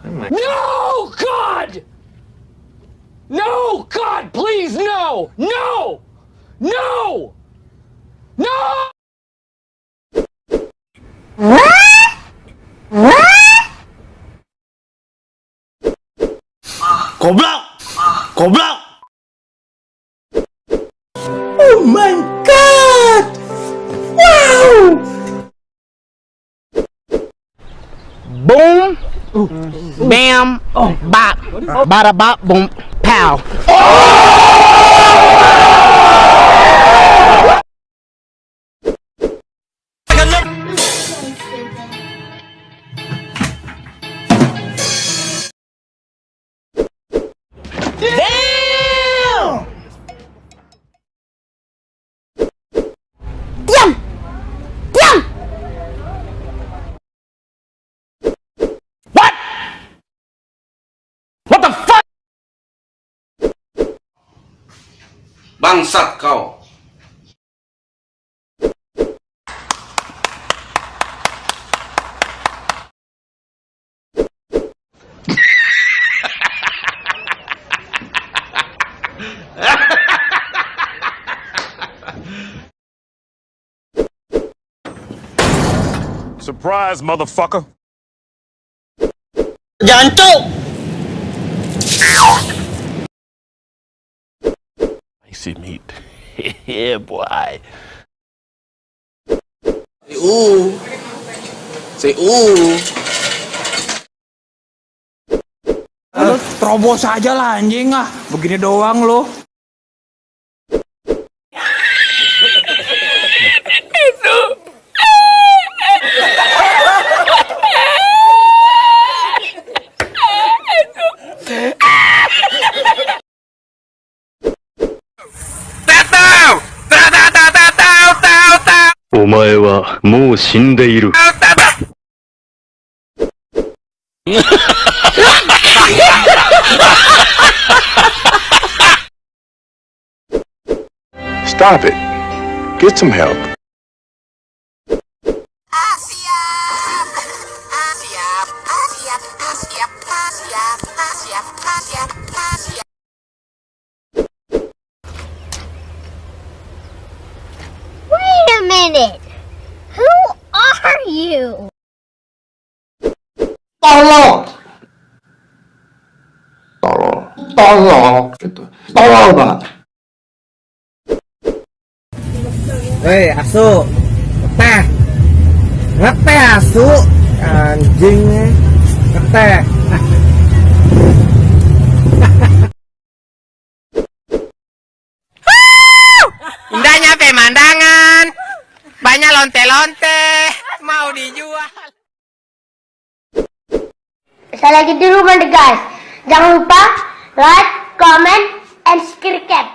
No, God! No, God, please, no! No! No! No! Goblok! Goblok! Oh my God! Wow! Boom, bam, bop, bada bop, boom, pow. Damn! Diam, diam. What? What the fuck? Bangsat kau! Surprise, motherfucker. Jancuk! Spicy meat. Yeah, boy. Say Lu terobos aja lah anjing ah. Begini doang lo. Tatau! Tatau! お前はもう死んでいる。Stop it. Get some help. Wait a minute! Who are you? Tolong! Tolong gitu. Tolong banget. Hei, asu, ngeteh, ngeteh asu, anjing, ngeteh. Indahnya pemandangan, banyak lonte-lonte, mau dijual. Saya lagi di rumah deh guys. Jangan lupa like, comment, and subscribe.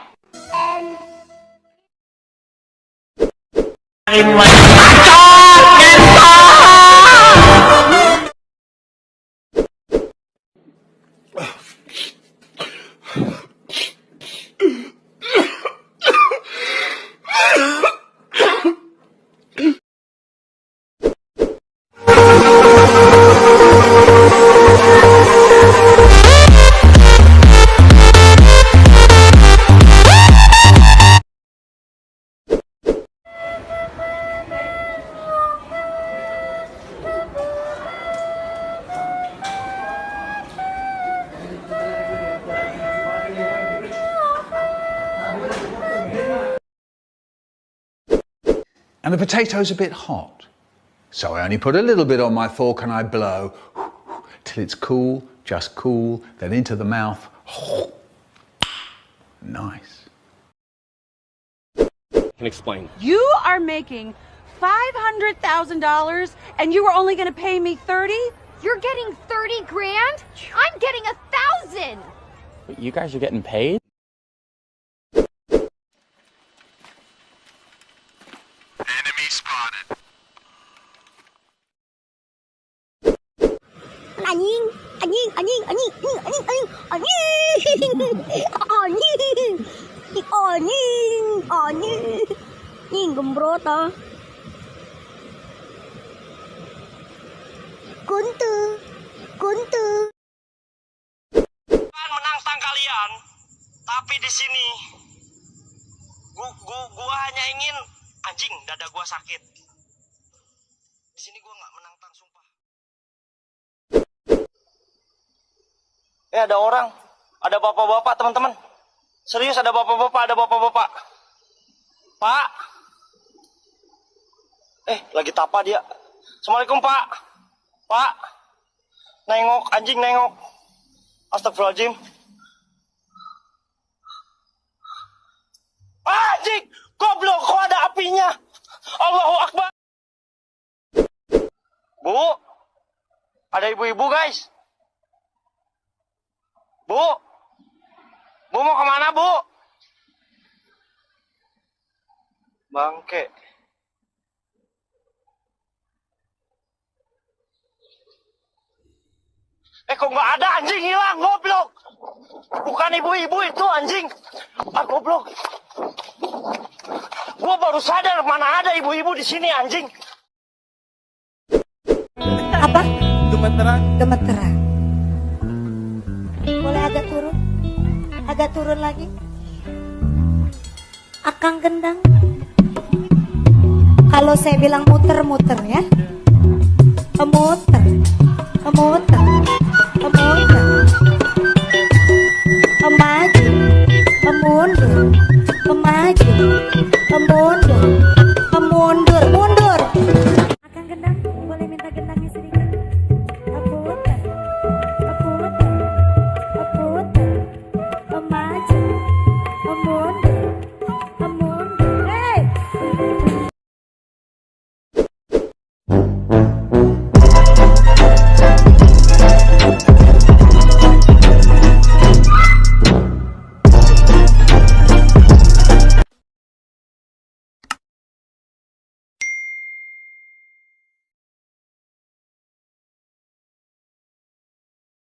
And the potato's a bit hot. So I only put a little bit on my fork and I blow till it's cool, just cool, then into the mouth. Nice. Can explain. You are making $500,000 and you were only going to pay me 30? You're getting 30 grand? I'm getting 1,000! You guys are getting paid? Enemy spotted. Anjing, anjing, anjing, anjing, anjing, anjing, anjing, anjing, anjing, anjing, anjing, gembrot ah. Kuntu, kuntu. di sini. Gua hanya ingin anjing dada gua sakit. Di sini gua nggak menantang sumpah. Ada orang, ada bapak-bapak teman-teman. Serius ada bapak-bapak, Pak. Lagi tapa dia. Assalamualaikum Pak. Pak. Nengok, anjing nengok. Astagfirullahaladzim. Anjing, goblok, kok ada apinya? Allahu Akbar. Bu, ada ibu-ibu guys. Bu mau kemana bu? Bangke. Kok nggak ada, anjing hilang, goblok. Bukan ibu-ibu itu anjing. Goblok. Gua baru sadar mana ada ibu-ibu di sini anjing. Apa? Gemeteran. Boleh agak turun? Agak turun lagi. Akang gendang. Kalau saya bilang muter-muter ya. Muter. Maju, mundur, maju, mundur, mundur.